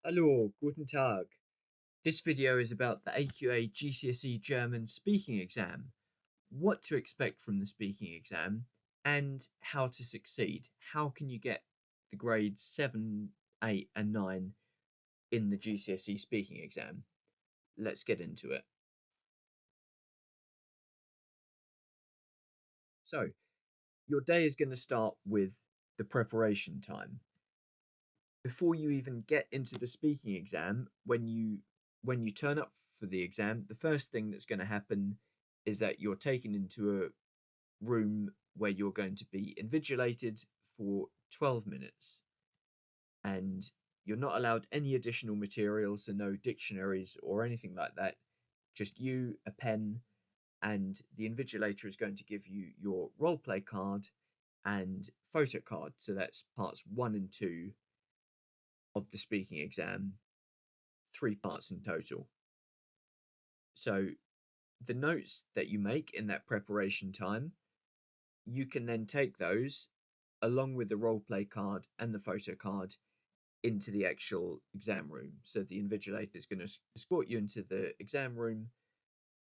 Hallo, guten Tag. This video is about the AQA GCSE German speaking exam, what to expect from the speaking exam, and how to succeed. How can you get the grades 7, 8, and 9 in the GCSE speaking exam? Let's get into it. So, your day is going to start with the preparation time. Before you even get into the speaking exam, when you turn up for the exam, the first thing that's going to happen is that you're taken into a room where you're going to be invigilated for 12 minutes, and you're not allowed any additional materials, so no dictionaries or anything like that. Just you, a pen, and the invigilator is going to give you your role play card and photo card. So that's parts 1 and 2 of the speaking exam, 3 parts in total. So the notes that you make in that preparation time, you can then take those along with the role play card and the photo card into the actual exam room. So the invigilator is going to escort you into the exam room,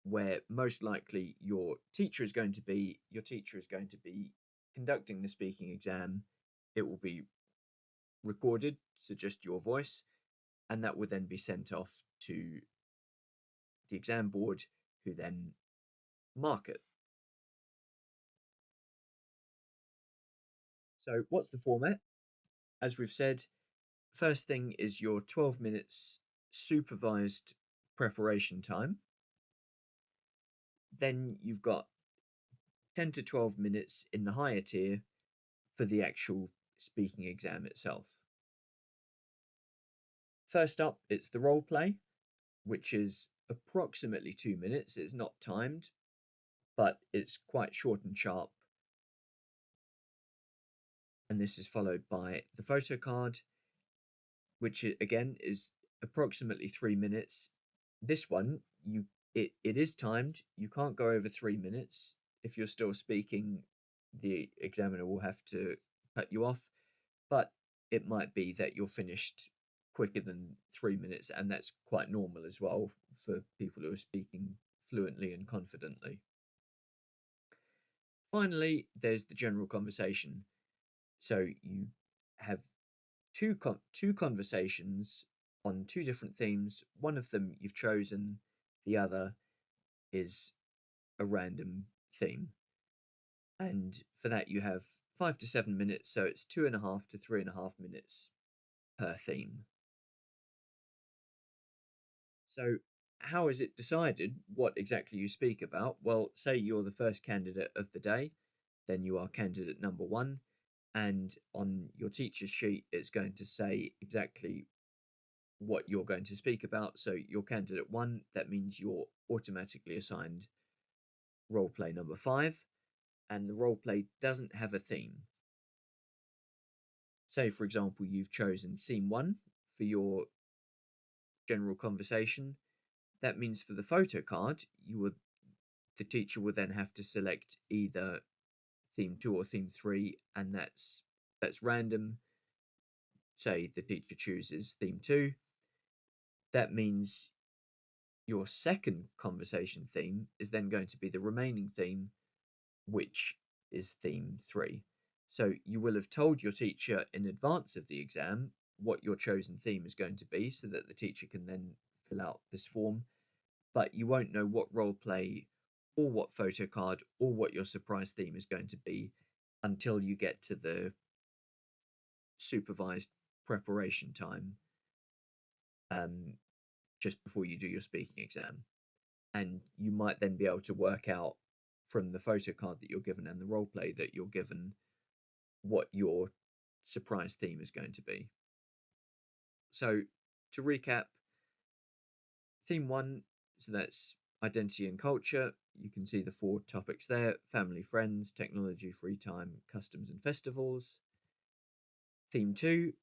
where most likely your teacher is going to be. Your teacher is going to be conducting the speaking exam. It will be recorded, so just your voice, and that will then be sent off to the exam board, who then mark it. So what's the format? As we've said, first thing is your 12 minutes supervised preparation time. Then you've got 10 to 12 minutes in the higher tier for the actual speaking exam itself. First up, it's the role play, which is approximately 2 minutes. It's not timed, but it's quite short and sharp. And this is followed by the photo card, which again is approximately 3 minutes. This one, it is timed. You can't go over 3 minutes. If you're still speaking, the examiner will have to cut you off, but it might be that you're finished quicker than 3 minutes, and that's quite normal as well for people who are speaking fluently and confidently. Finally, there's the general conversation. So you have two conversations on 2 different themes. One of them you've chosen, the other is a random theme. And for that you have 5 to 7 minutes, so it's 2.5 to 3.5 minutes per theme. So how is it decided what exactly you speak about? Well, say you're the first candidate of the day, then you are candidate number 1, and on your teacher's sheet it's going to say exactly what you're going to speak about. So you're candidate 1, that means you're automatically assigned role play number 5, and the role play doesn't have a theme. Say, for example, you've chosen theme 1 for your general conversation. That means for the photo card, the teacher will then have to select either theme 2 or theme 3, and that's random. Say the teacher chooses theme 2. That means your second conversation theme is then going to be the remaining theme, which is theme 3. So you will have told your teacher in advance of the exam what your chosen theme is going to be, so that the teacher can then fill out this form, but you won't know what role play or what photo card or what your surprise theme is going to be until you get to the supervised preparation time, just before you do your speaking exam. And you might then be able to work out from the photo card that you're given and the role play that you're given what your surprise theme is going to be. So to recap, theme 1, so that's identity and culture. You can see the 4 topics there: family, friends, technology, free time, customs and festivals. Theme 2,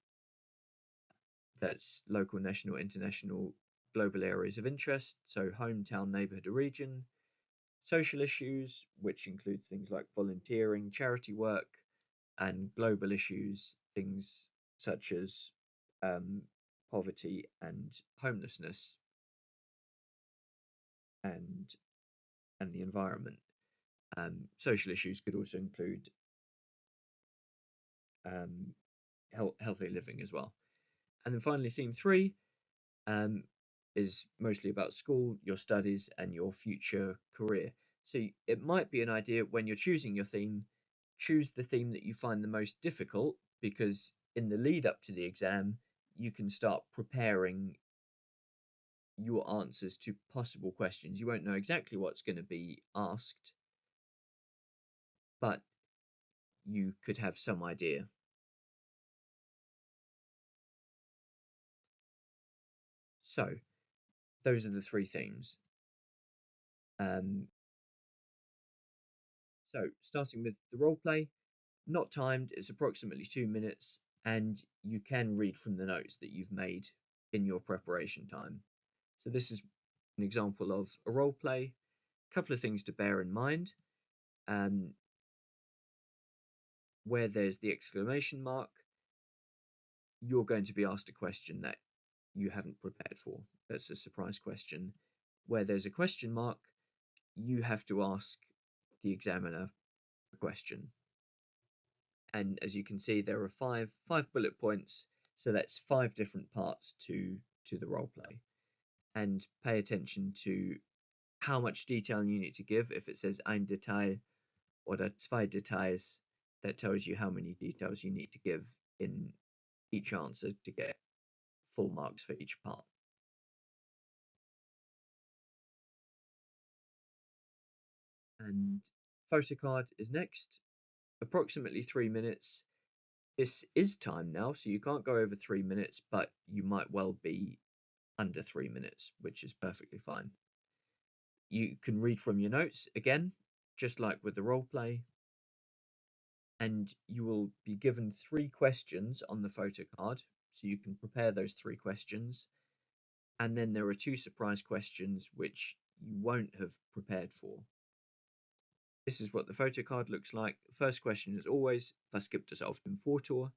that's local, national, international, global areas of interest, so hometown, neighborhood or region. Social issues, which includes things like volunteering, charity work, and global issues, things such as poverty and homelessness and the environment. Social issues could also include um, healthy living as well. And then finally, theme 3 um, is mostly about school, your studies, and your future career. So it might be an idea when you're choosing your theme, choose the theme that you find the most difficult, because in the lead up to the exam, you can start preparing your answers to possible questions. You won't know exactly what's going to be asked, but you could have some idea. So those are the 3 themes. Um, so starting with the role play, not timed, it's approximately 2 minutes, and you can read from the notes that you've made in your preparation time. So this is an example of a role play. A couple of things to bear in mind. Um, where there's the exclamation mark, you're going to be asked a question that you haven't prepared for. That's a surprise question. Where there's a question mark, you have to ask the examiner a question. And as you can see, there are five bullet points, so that's 5 different parts to the role play. And pay attention to how much detail you need to give. If it says ein Detail oder zwei Details, that tells you how many details you need to give in each answer to get full marks for each part. And photo card is next, approximately 3 minutes. This is time now, so you can't go over 3 minutes, but you might well be under 3 minutes, which is perfectly fine. You can read from your notes again, just like with the role play, and you will be given 3 questions on the photo card, so you can prepare those 3 questions. And then there are 2 surprise questions which you won't have prepared for. This is what the photo card looks like. The first question is always, was gibt es auf dem Foto?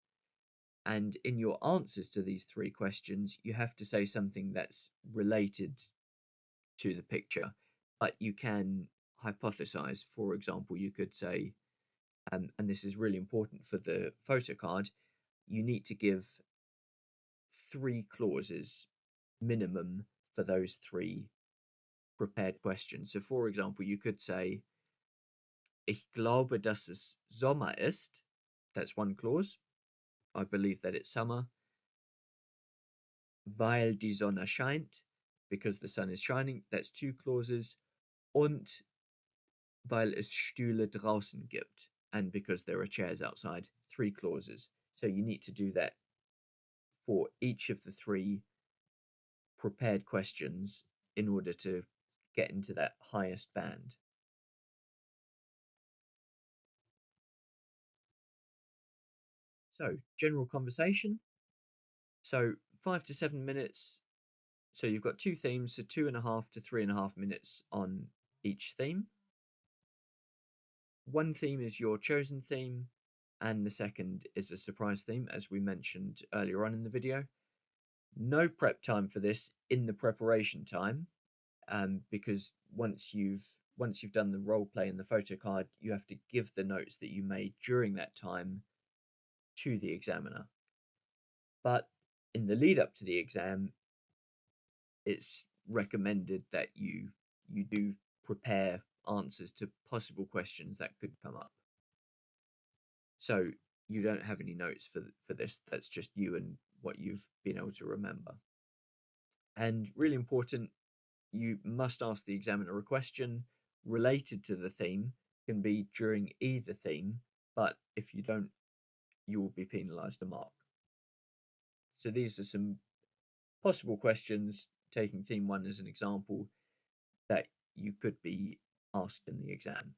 And in your answers to these 3 questions, you have to say something that's related to the picture, but you can hypothesize. For example, you could say, and this is really important for the photo card, you need to give 3 clauses minimum for those 3 prepared questions. So, for example, you could say, ich glaube, dass es Sommer ist. That's one clause. I believe that it's summer. Weil die Sonne scheint, because the sun is shining. That's 2 clauses. Und weil es Stühle draußen gibt, and because there are chairs outside. 3 clauses. So you need to do that for each of the 3 prepared questions in order to get into that highest band. So, general conversation. So, 5 to 7 minutes. So, you've got 2 themes, so 2.5 to 3.5 minutes on each theme. One theme is your chosen theme, and the second is a surprise theme, as we mentioned earlier on in the video. No prep time for this in the preparation time, because once you've done the role play and the photo card, you have to give the notes that you made during that time to the examiner. But in the lead up to the exam, it's recommended that you do prepare answers to possible questions that could come up. So you don't have any notes for this. That's just you and what you've been able to remember. And really important, you must ask the examiner a question related to the theme. Can be during either theme, but if you don't, you will be penalised a mark. So these are some possible questions, taking theme 1 as an example, that you could be asked in the exam.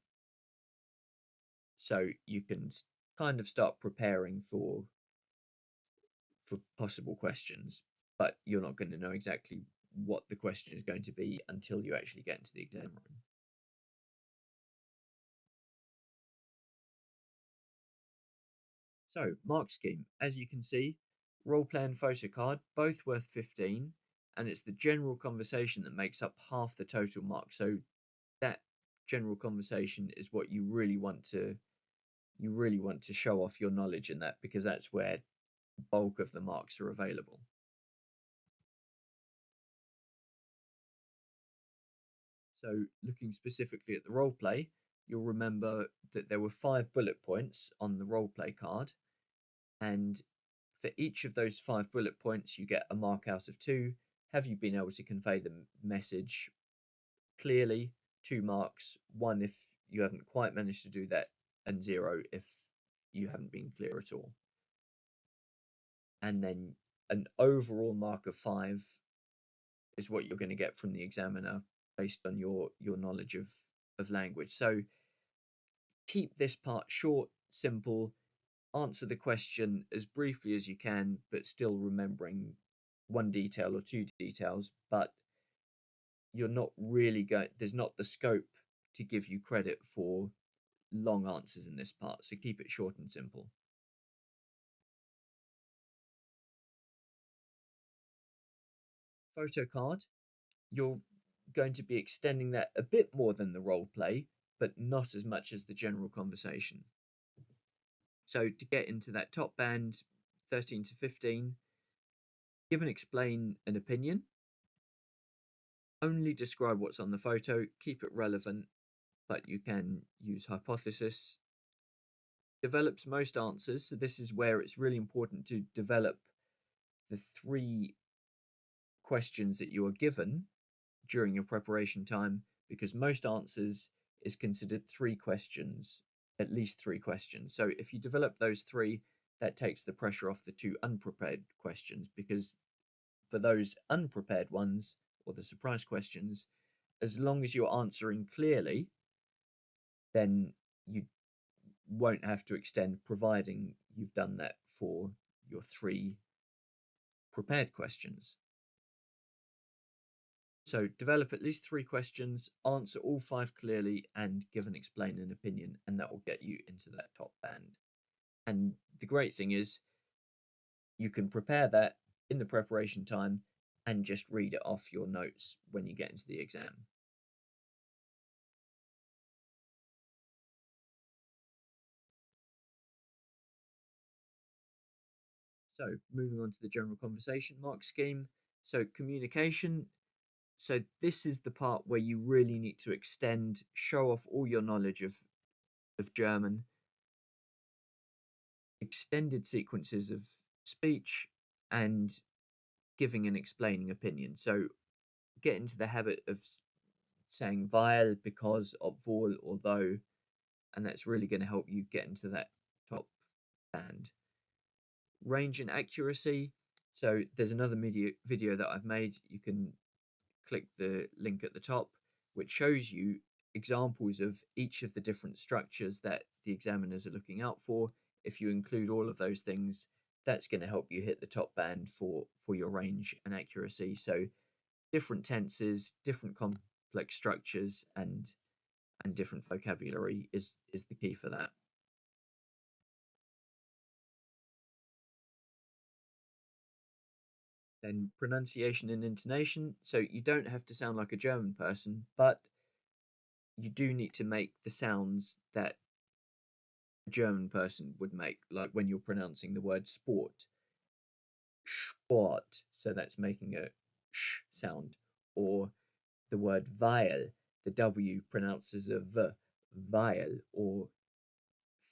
So you can kind of start preparing for possible questions, but you're not going to know exactly what the question is going to be until you actually get into the exam room. So, mark scheme. As you can see, Roleplay and photo card, both worth 15, and it's the general conversation that makes up half the total mark. So that general conversation is what you really want to show off your knowledge in that, because that's where the bulk of the marks are available. So looking specifically at the role play, you'll remember that there were 5 bullet points on the role play card, and for each of those 5 bullet points you get a mark out of 2. Have you been able to convey the message clearly? 2 marks, 1 if you haven't quite managed to do that, and 0 if you haven't been clear at all. And then an overall mark of 5 is what you're going to get from the examiner based on your knowledge of language. So keep this part short, simple, answer the question as briefly as you can, but still remembering 1 detail or 2 details, but you're not really going, there's not the scope to give you credit for long answers in this part, so keep it short and simple. Photo card, you're going to be extending that a bit more than the role play, but not as much as the general conversation. So to get into that top band, 13 to 15, give and explain an opinion. Only describe what's on the photo, keep it relevant, but you can use hypothesis. Develops most answers, so this is where it's really important to develop the 3 questions that you are given during your preparation time, because most answers is considered 3 questions, at least 3 questions. So if you develop those 3, that takes the pressure off the 2 unprepared questions, because for those unprepared ones, or the surprise questions, as long as you're answering clearly, then you won't have to extend, providing you've done that for your 3 prepared questions. So develop at least 3 questions, answer all 5 clearly, and give and explain an opinion, and that will get you into that top band. And the great thing is you can prepare that in the preparation time and just read it off your notes when you get into the exam. So moving on to the general conversation mark scheme. So communication. So this is the part where you really need to extend, show off all your knowledge of German, extended sequences of speech, and giving and explaining opinion. So get into the habit of saying weil, because, obwohl, although, and that's really going to help you get into that top band. Range and accuracy. So there's another video that I've made. You can click the link at the top, which shows you examples of each of the different structures that the examiners are looking out for. If you include all of those things, that's going to help you hit the top band for your range and accuracy. So different tenses, different complex structures, and different vocabulary is the key for that. Then pronunciation and intonation. So you don't have to sound like a German person, but you do need to make the sounds that a German person would make, like when you're pronouncing the word sport. Sport. So that's making a sh sound. Or the word weil, the W pronounces a V, weil, or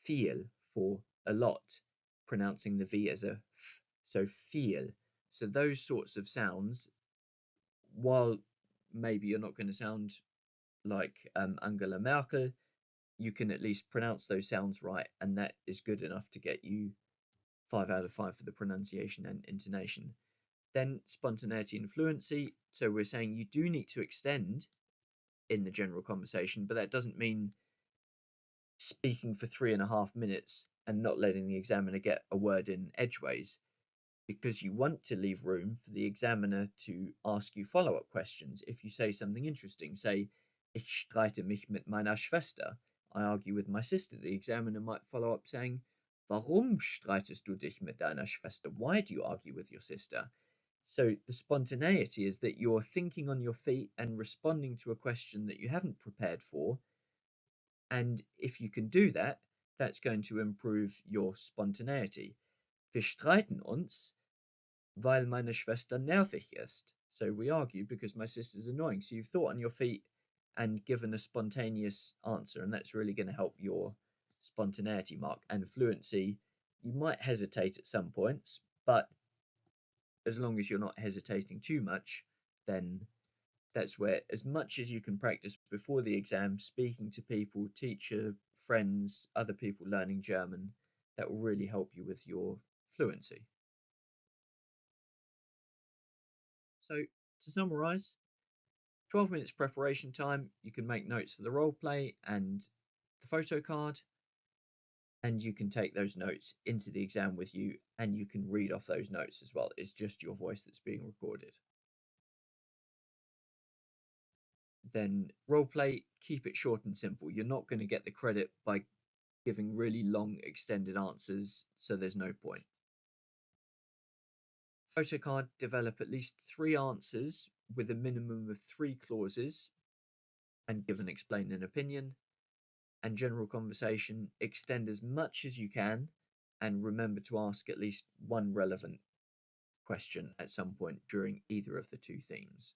viel for a lot, pronouncing the V as a f, so viel. So those sorts of sounds, while maybe you're not going to sound like Angela Merkel, you can at least pronounce those sounds right, and that is good enough to get you 5 out of 5 for the pronunciation and intonation. Then spontaneity and fluency. So we're saying you do need to extend in the general conversation, but that doesn't mean speaking for 3.5 minutes and not letting the examiner get a word in edgeways, because you want to leave room for the examiner to ask you follow-up questions. If you say something interesting, say, Ich streite mich mit meiner Schwester, I argue with my sister, the examiner might follow up saying, Warum streitest du dich mit deiner Schwester? Why do you argue with your sister? So the spontaneity is that you're thinking on your feet and responding to a question that you haven't prepared for. And if you can do that, that's going to improve your spontaneity. Wir streiten uns, weil meine Schwester nervig ist. So we argue because my sister's annoying. So you've thought on your feet and given a spontaneous answer, and that's really going to help your spontaneity mark. And fluency, you might hesitate at some points, but as long as you're not hesitating too much, then that's where, as much as you can practice before the exam, speaking to people, teacher, friends, other people learning German, that will really help you with your fluency. So, to summarize, 12 minutes preparation time, you can make notes for the role play and the photo card, and you can take those notes into the exam with you, and you can read off those notes as well. It's just your voice that's being recorded. Then role play, keep it short and simple. You're not going to get the credit by giving really long extended answers, so there's no point. Photo card, develop at least 3 answers with a minimum of 3 clauses and give and explain an opinion. And general conversation, extend as much as you can and remember to ask at least one relevant question at some point during either of the 2 themes.